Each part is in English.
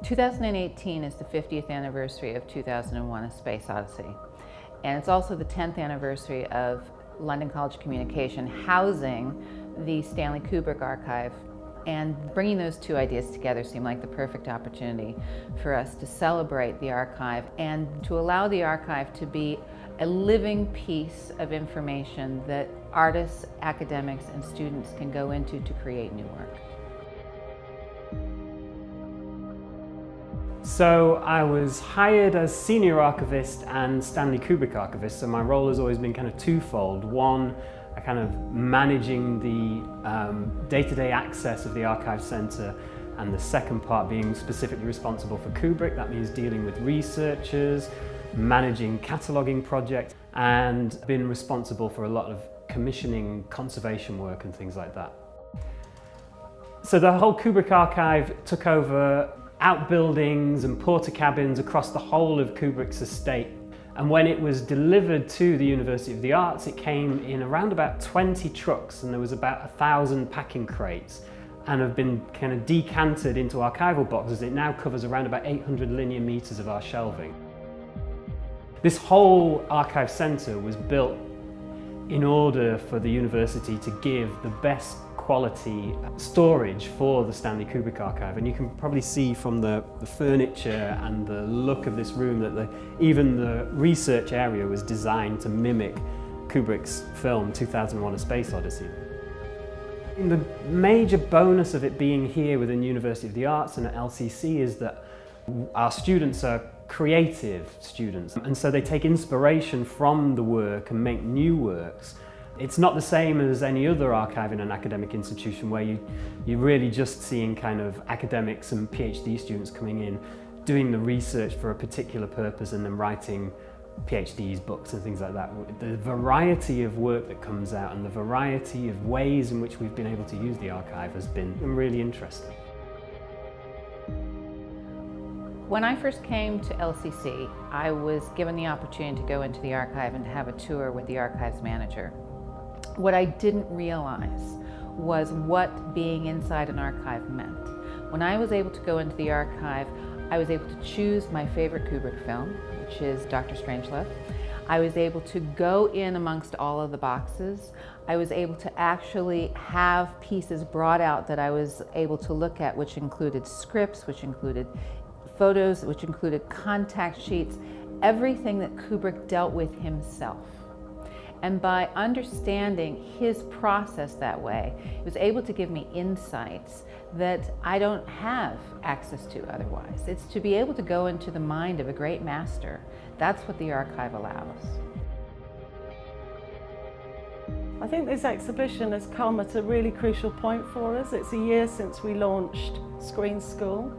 2018 is the 50th anniversary of 2001: A Space Odyssey. And it's also the 10th anniversary of London College of Communication housing the Stanley Kubrick Archive. And bringing those two ideas together seemed like the perfect opportunity for us to celebrate the archive and to allow the archive to be a living piece of information that artists, academics, and students can go into to create new work. So I was hired as senior archivist and Stanley Kubrick archivist, so my role has always been kind of twofold. One, kind of managing the day-to-day access of the archive centre, and the second part being specifically responsible for Kubrick. That means dealing with researchers, managing cataloguing projects, and been responsible for a lot of commissioning conservation work and things like that. So the whole Kubrick archive took over outbuildings and porter cabins across the whole of Kubrick's estate. And when it was delivered to the University of the Arts, it came in around about 20 trucks, and there was about 1,000 packing crates, and have been kind of decanted into archival boxes. It now covers around about 800 linear meters of our shelving. This whole archive centre was built in order for the university to give the best quality storage for the Stanley Kubrick Archive, and you can probably see from the furniture and the look of this room that even the research area was designed to mimic Kubrick's film 2001: A Space Odyssey. And the major bonus of it being here within the University of the Arts and at LCC is that our students are creative students, and so they take inspiration from the work and make new works. It's not the same as any other archive in an academic institution where you're really just seeing kind of academics and PhD students coming in, doing the research for a particular purpose and then writing PhDs, books and things like that. The variety of work that comes out and the variety of ways in which we've been able to use the archive has been really interesting. When I first came to LCC, I was given the opportunity to go into the archive and to have a tour with the archives manager. What I didn't realize was what being inside an archive meant. When I was able to go into the archive, I was able to choose my favorite Kubrick film, which is Dr. Strangelove. I was able to go in amongst all of the boxes. I was able to actually have pieces brought out that I was able to look at, which included scripts, which included photos, which included contact sheets, everything that Kubrick dealt with himself. And by understanding his process that way, it was able to give me insights that I don't have access to otherwise. It's to be able to go into the mind of a great master. That's what the archive allows. I think this exhibition has come at a really crucial point for us. It's a year since we launched Screen School.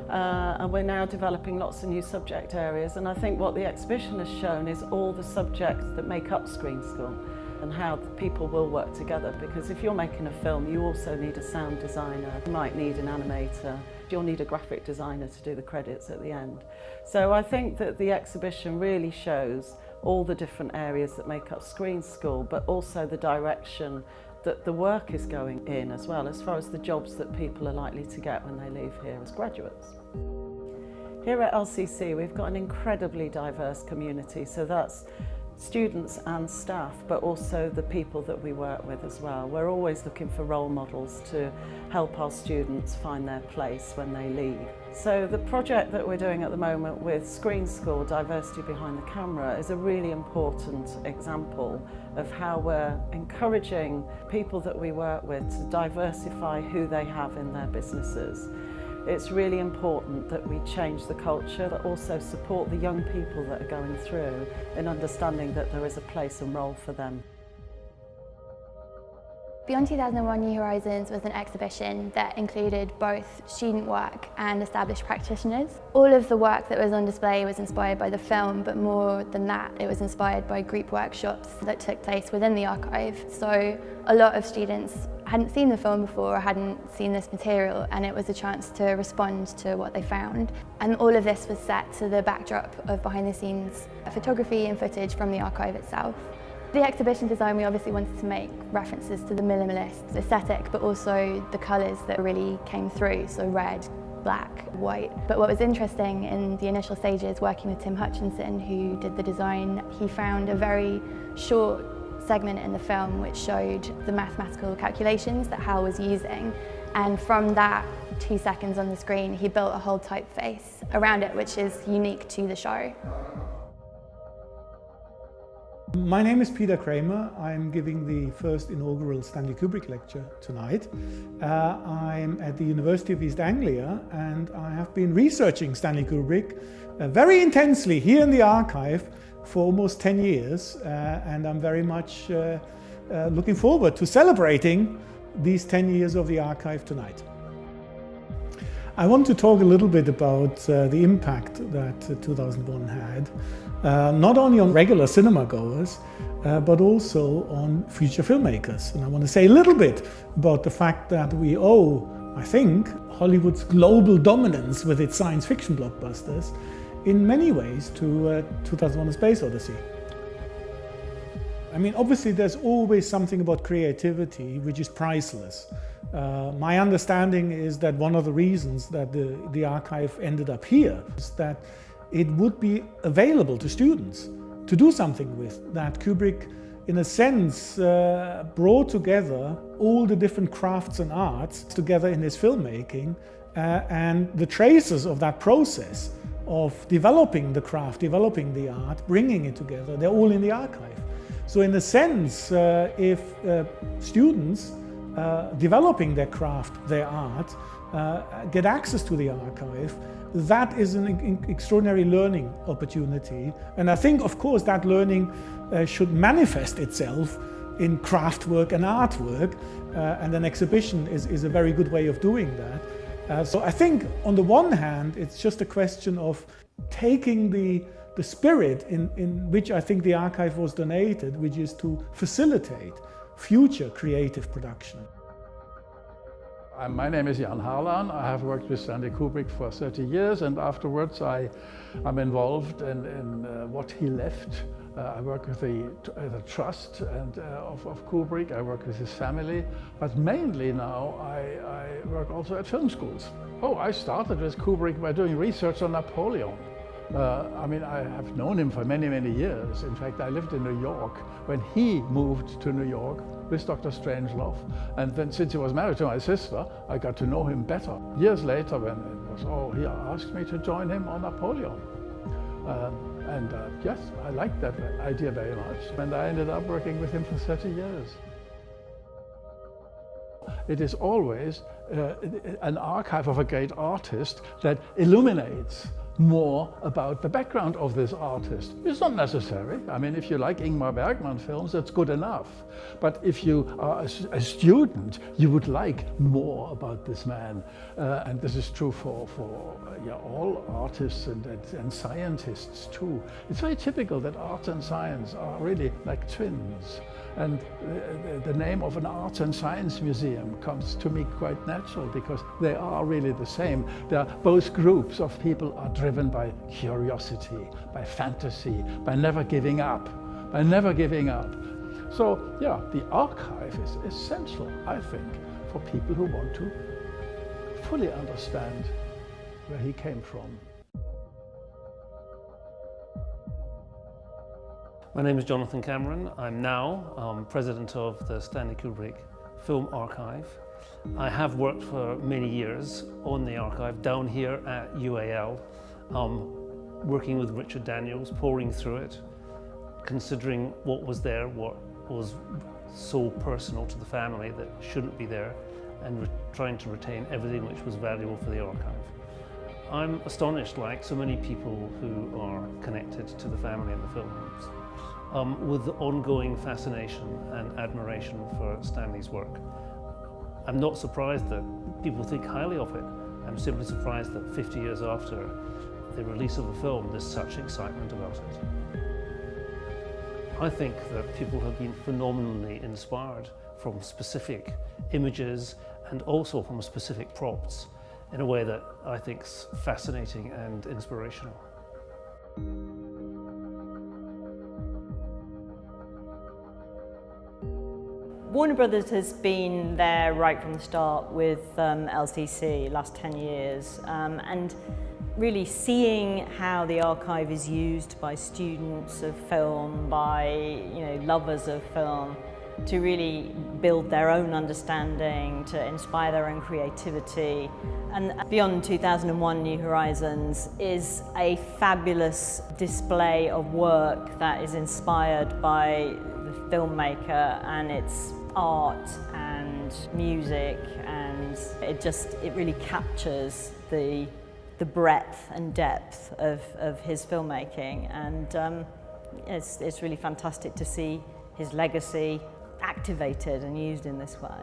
And we're now developing lots of new subject areas, and I think what the exhibition has shown is all the subjects that make up Screen School and how the people will work together, because if you're making a film you also need a sound designer, you might need an animator, you'll need a graphic designer to do the credits at the end. So I think that the exhibition really shows all the different areas that make up Screen School, but also the direction that the work is going in as well, as far as the jobs that people are likely to get when they leave here as graduates. Here at LCC we've got an incredibly diverse community, so that's students and staff, but also the people that we work with as well. We're always looking for role models to help our students find their place when they leave. So the project that we're doing at the moment with Screen School, Diversity Behind the Camera, is a really important example of how we're encouraging people that we work with to diversify who they have in their businesses. It's really important that we change the culture, but also support the young people that are going through in understanding that there is a place and role for them. Beyond 2001 New Horizons was an exhibition that included both student work and established practitioners. All of the work that was on display was inspired by the film, but more than that, it was inspired by group workshops that took place within the archive. So a lot of students hadn't seen the film before or hadn't seen this material, and it was a chance to respond to what they found. And all of this was set to the backdrop of behind-the-scenes photography and footage from the archive itself. The exhibition design, we obviously wanted to make references to the minimalist aesthetic, but also the colours that really came through, so red, black, white. But what was interesting in the initial stages, working with Tim Hutchinson, who did the design, he found a very short segment in the film which showed the mathematical calculations that Hal was using. And from that 2 seconds on the screen, he built a whole typeface around it, which is unique to the show. My name is Peter Kramer. I'm giving the first inaugural Stanley Kubrick lecture tonight. I'm at the University of East Anglia and I have been researching Stanley Kubrick very intensely here in the archive for almost 10 years and I'm very much looking forward to celebrating these 10 years of the archive tonight. I want to talk a little bit about the impact that 2001 had, not only on regular cinema goers, but also on future filmmakers. And I want to say a little bit about the fact that we owe, I think, Hollywood's global dominance with its science fiction blockbusters in many ways to 2001: A Space Odyssey. I mean, obviously there's always something about creativity which is priceless. My understanding is that one of the reasons that the archive ended up here is that it would be available to students to do something with, that Kubrick, in a sense, brought together all the different crafts and arts together in his filmmaking, and the traces of that process of developing the craft, developing the art, bringing it together, they're all in the archive. So in a sense, if students developing their craft, their art, get access to the archive, that is an extraordinary learning opportunity. And I think, of course, that learning should manifest itself in craft work and artwork, and an exhibition is a very good way of doing that. So I think, on the one hand, it's just a question of taking the spirit in which I think the archive was donated, which is to facilitate future creative production. My name is Harlan. I have worked with Stanley Kubrick for 30 years and afterwards I'm involved in what he left. I work with the trust of Kubrick, I work with his family, but mainly now I work also at film schools. I started with Kubrick by doing research on Napoleon. I mean, I have known him for many, many years. In fact, I lived in New York when he moved to New York with Dr. Strangelove. And then, since he was married to my sister, I got to know him better. Years later, when it was, he asked me to join him on Napoleon. Yes, I liked that idea very much. And I ended up working with him for 30 years. It is always an archive of a great artist that illuminates more about the background of this artist. It's not necessary. I mean, if you like Ingmar Bergman films, that's good enough. But if you are a student, you would like more about this man. And this is true for all artists and scientists too. It's very typical that art and science are really like twins. And the name of an arts and science museum comes to me quite natural because they are really the same. Both groups of people are driven by curiosity, by fantasy, by never giving up, So yeah, the archive is essential, I think, for people who want to fully understand where he came from. My name is Jonathan Cameron. I'm now president of the Stanley Kubrick Film Archive. I have worked for many years on the archive down here at UAL, working with Richard Daniels, poring through it, considering what was there, what was so personal to the family that shouldn't be there, and trying to retain everything which was valuable for the archive. I'm astonished, like so many people who are connected to the family and the films, with the ongoing fascination and admiration for Stanley's work. I'm not surprised that people think highly of it. I'm simply surprised that 50 years after the release of the film, there's such excitement about it. I think that people have been phenomenally inspired from specific images and also from specific props in a way that I think is fascinating and inspirational. Warner Brothers has been there right from the start with LCC, last 10 years, and really seeing how the archive is used by students of film, by lovers of film, to really build their own understanding, to inspire their own creativity. And Beyond 2001 New Horizons is a fabulous display of work that is inspired by the filmmaker and its art and music, and it really captures the breadth and depth of his filmmaking, and it's really fantastic to see his legacy activated and used in this way.